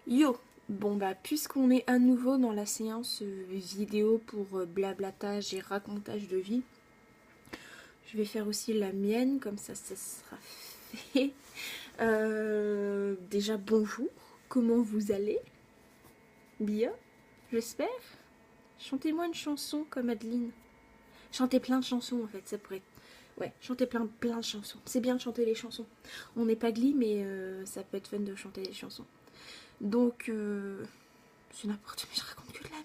Yo! Bon bah puisqu'on est à nouveau dans la séance vidéo pour blablatage et racontage de vie, je vais faire aussi la mienne, comme ça sera fait. Déjà bonjour, comment vous allez? Bien, j'espère. Chantez-moi une chanson comme Adeline. Chantez plein de chansons en fait, ça pourrait être... Ouais, chantez plein de chansons. C'est bien de chanter les chansons. On n'est pas Glee mais ça peut être fun de chanter les chansons. Donc, c'est n'importe quoi, je raconte que de la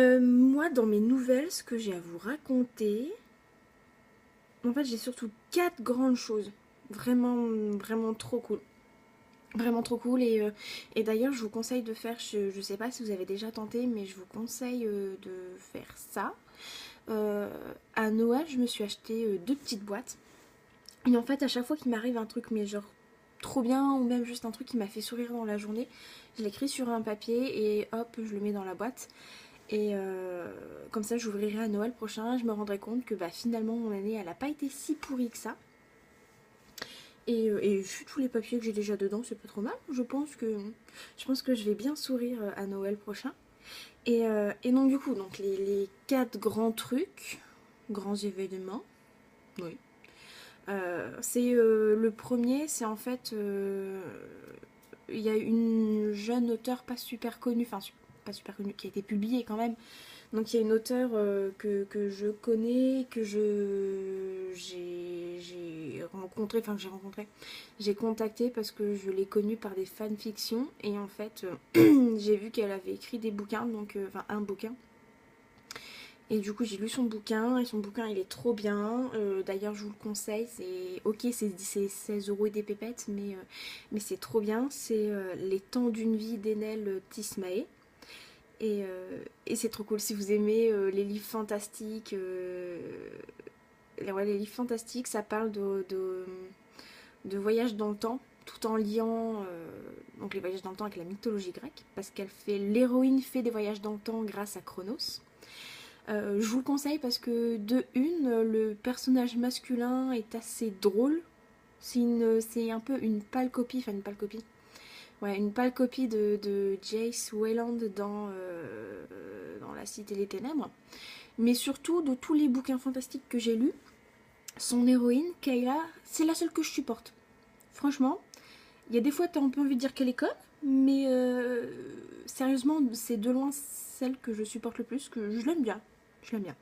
merde. Moi, dans mes nouvelles, ce que j'ai à vous raconter, en fait, j'ai surtout 4 grandes choses. Vraiment trop cool. Vraiment trop cool. Et d'ailleurs, je vous conseille de faire, je sais pas si vous avez déjà tenté, mais je vous conseille de faire ça. À Noël, je me suis acheté 2 petites boîtes. Et en fait, à chaque fois qu'il m'arrive un truc, mais genre trop bien, ou même juste un truc qui m'a fait sourire dans la journée, je l'écris sur un papier et hop, je le mets dans la boîte. Et comme ça, j'ouvrirai à Noël prochain. Je me rendrai compte que bah, finalement, mon année, elle n'a pas été si pourrie que ça. Et vu tous les papiers que j'ai déjà dedans, c'est pas trop mal. Je pense que je vais bien sourire à Noël prochain. Et donc, du coup, donc, les 4 grands trucs, grands événements, oui. C'est le premier, c'est en fait, il y a une jeune auteure pas super connue, enfin pas super connue, qui a été publiée quand même. Donc il y a une auteure que je connais, j'ai rencontré, enfin que j'ai contacté parce que je l'ai connue par des fanfictions et en fait j'ai vu qu'elle avait écrit des bouquins, donc enfin un bouquin. Et du coup j'ai lu son bouquin et son bouquin il est trop bien. D'ailleurs je vous le conseille, c'est ok, c'est 16 € et des pépettes, mais c'est trop bien. C'est Les temps d'une vie d'Enel Tismae. Et c'est trop cool si vous aimez les livres fantastiques. Ouais, les livres fantastiques, ça parle de voyages dans le temps, tout en liant donc les voyages dans le temps avec la mythologie grecque, parce qu'elle fait l'héroïne fait des voyages dans le temps grâce à Chronos. Je vous le conseille parce que de une, le personnage masculin est assez drôle. C'est un peu une pâle copie, enfin une pâle copie. Ouais, une pâle copie de Jace Wayland dans La Cité des Ténèbres. Mais surtout, de tous les bouquins fantastiques que j'ai lus, son héroïne, Kayla, c'est la seule que je supporte. Franchement, il y a des fois, t'as un peu envie de dire qu'elle est conne, mais sérieusement, c'est de loin celle que je supporte le plus, que je l'aime bien. Je l'aime bien.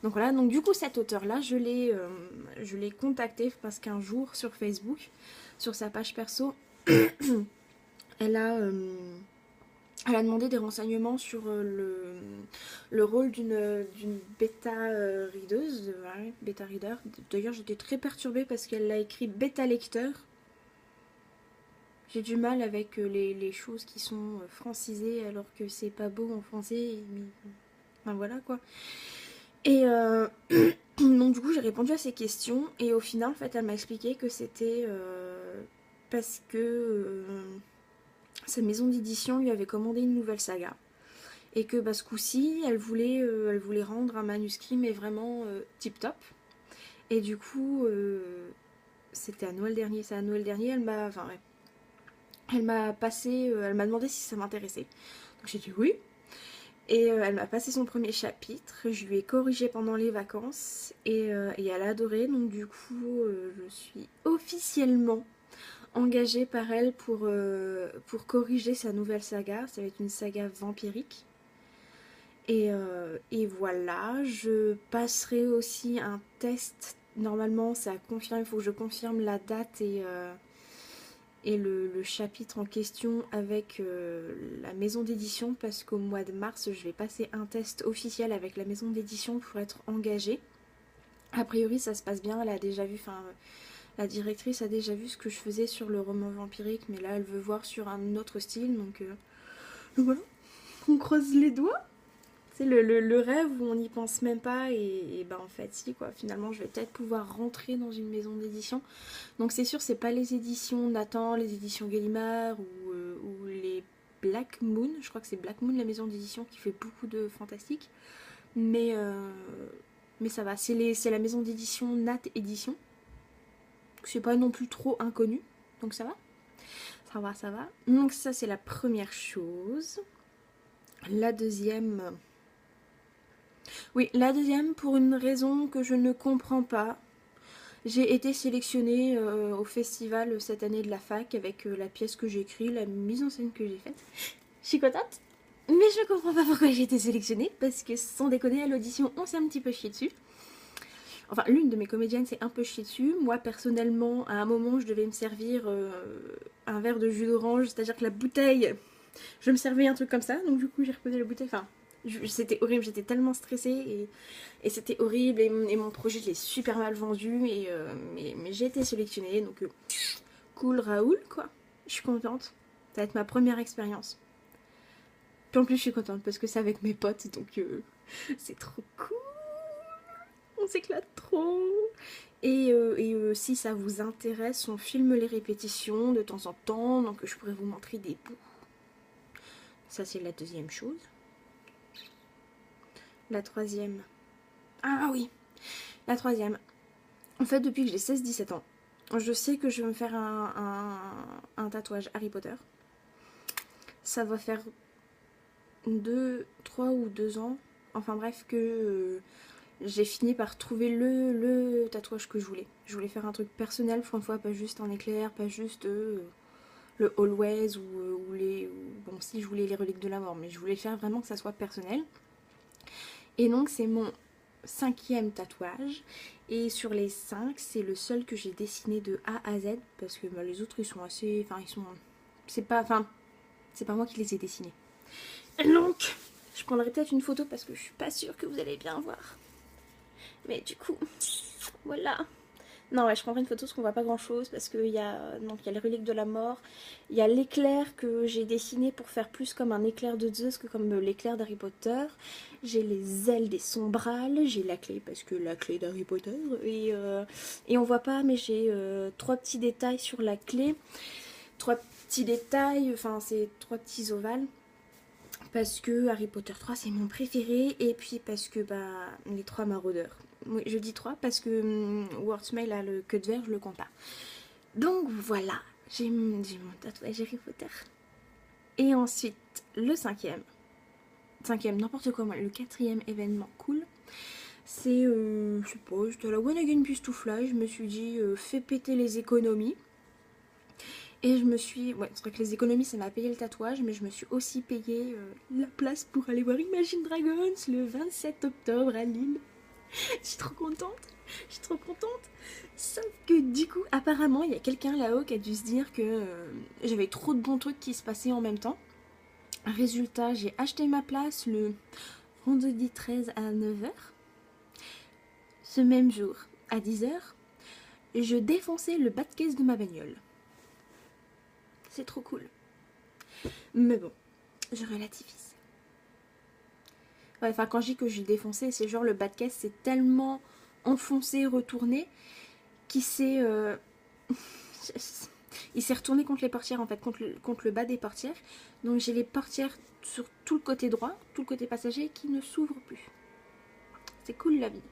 Donc voilà, donc du coup, cette auteure-là, je l'ai contactée parce qu'un jour, sur Facebook, sur sa page perso, elle a, euh, elle a demandé des renseignements sur le rôle d'une bêta-rideuse, ouais, bêta-reader. D'ailleurs, j'étais très perturbée parce qu'elle l'a écrit bêta-lecteur. J'ai du mal avec les choses qui sont francisées alors que c'est pas beau en français. Mais... Enfin voilà quoi. Et donc du coup, j'ai répondu à ces questions et au final, en fait, elle m'a expliqué que c'était parce que sa maison d'édition lui avait commandé une nouvelle saga. Et que bah, ce coup-ci, elle voulait rendre un manuscrit, mais vraiment tip top. Et du coup, c'était à Noël dernier. C'est à Noël dernier, enfin, ouais, elle m'a demandé si ça m'intéressait. Donc j'ai dit oui. Et elle m'a passé son premier chapitre. Je lui ai corrigé pendant les vacances et elle a adoré. Donc du coup, je suis officiellement engagée par elle pour corriger sa nouvelle saga. Ça va être une saga vampirique. Et voilà, je passerai aussi un test. Normalement, ça confirme, il faut que je confirme la date et le chapitre en question avec la maison d'édition parce qu'au mois de mars, je vais passer un test officiel avec la maison d'édition pour être engagée. A priori, ça se passe bien, elle a déjà vu, enfin, la directrice a déjà vu ce que je faisais sur le roman vampirique, mais là, elle veut voir sur un autre style, donc voilà, on croise les doigts. C'est le rêve où on n'y pense même pas et ben en fait si quoi, finalement je vais peut-être pouvoir rentrer dans une maison d'édition. Donc c'est sûr c'est pas les éditions Nathan, les éditions Gallimard ou les Black Moon, je crois que c'est Black Moon la maison d'édition qui fait beaucoup de fantastique. Mais, mais ça va, c'est la maison d'édition Nat Édition. C'est pas non plus trop inconnu, donc ça va. Ça va, ça va. Donc ça, c'est la première chose. La deuxième... Oui, la deuxième, pour une raison que je ne comprends pas. J'ai été sélectionnée au festival cette année de la fac avec la pièce que j'ai écrite, la mise en scène que j'ai faite. Je suis contente, mais je comprends pas pourquoi j'ai été sélectionnée, parce que sans déconner, à l'audition, on s'est un petit peu chié dessus. Enfin, l'une de mes comédiennes s'est un peu chiée dessus. Moi, personnellement, à un moment, je devais me servir un verre de jus d'orange, c'est-à-dire que la bouteille, je me servais un truc comme ça, donc du coup, j'ai reposé la bouteille. Enfin, c'était horrible, j'étais tellement stressée et c'était horrible. Et mon projet, je l'ai super mal vendu, mais j'ai été sélectionnée, donc cool Raoul, quoi. Je suis contente. Ça va être ma première expérience. Puis en plus, je suis contente parce que c'est avec mes potes, donc c'est trop cool. On s'éclate trop. Et si ça vous intéresse, on filme les répétitions de temps en temps, donc je pourrais vous montrer des bouts. Ça, c'est la deuxième chose. La troisième. Ah oui, la troisième. En fait, depuis que j'ai 16-17 ans, je sais que je vais me faire un tatouage Harry Potter. Ça va faire 3 ou 2 ans, enfin bref, que j'ai fini par trouver le tatouage que je voulais. Je voulais faire un truc personnel pour une fois, pas juste un éclair, pas juste le Always ou les... Bon, si je voulais les reliques de la mort, mais je voulais faire vraiment que ça soit personnel. Et donc c'est mon 5e tatouage. Et sur les 5, c'est le seul que j'ai dessiné de A à Z. Parce que bah, les autres, ils sont assez... Enfin, ils sont... C'est pas moi qui les ai dessinés. Et donc, je prendrai peut-être une photo parce que je suis pas sûre que vous allez bien voir. Mais du coup, voilà. Non, ouais, je prendrai une photo parce qu'on voit pas grand chose. Parce qu'il y a les reliques de la mort. Il y a l'éclair que j'ai dessiné pour faire plus comme un éclair de Zeus que comme l'éclair d'Harry Potter. J'ai les ailes des sombrales. J'ai la clé parce que la clé d'Harry Potter. Et on voit pas, mais j'ai 3 petits détails sur la clé. 3 petits détails, enfin c'est 3 petits ovales. Parce que Harry Potter 3 c'est mon préféré. Et puis parce que les 3 maraudeurs. Oui, je dis 3 parce que Wordsmail a le queue de verre, je le compte pas. Donc voilà, j'ai mon tatouage Harry Potter. Et ensuite, le 5e, n'importe quoi, moi, le 4e événement cool, c'est, je sais pas, j'étais à la One Again Pistoufla, je me suis dit, fais péter les économies. Et je me suis... Ouais, c'est vrai que les économies, ça m'a payé le tatouage, mais je me suis aussi payé la place pour aller voir Imagine Dragons le 27 octobre à Lille. Je suis trop contente. Je suis trop contente. Sauf que du coup, apparemment, il y a quelqu'un là-haut qui a dû se dire que j'avais trop de bons trucs qui se passaient en même temps. Résultat, j'ai acheté ma place le vendredi 13 à 9h. Ce même jour, à 10h, je défonçais le bas de caisse de ma bagnole. C'est trop cool. Mais bon, je relativise. Ouais, enfin, quand je dis que j'ai défoncé, c'est genre le bas de caisse c'est tellement enfoncé, retourné, qu'il s'est... il s'est retourné contre les portières, en fait, contre le bas des portières. Donc j'ai les portières sur tout le côté droit, tout le côté passager, qui ne s'ouvrent plus. C'est cool la vie.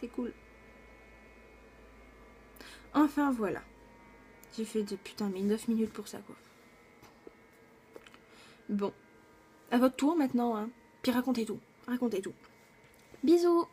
C'est cool. Enfin voilà. J'ai fait de putain mais 9 minutes pour ça quoi. Bon. À votre tour maintenant, hein. Puis racontez tout. Racontez tout. Bisous.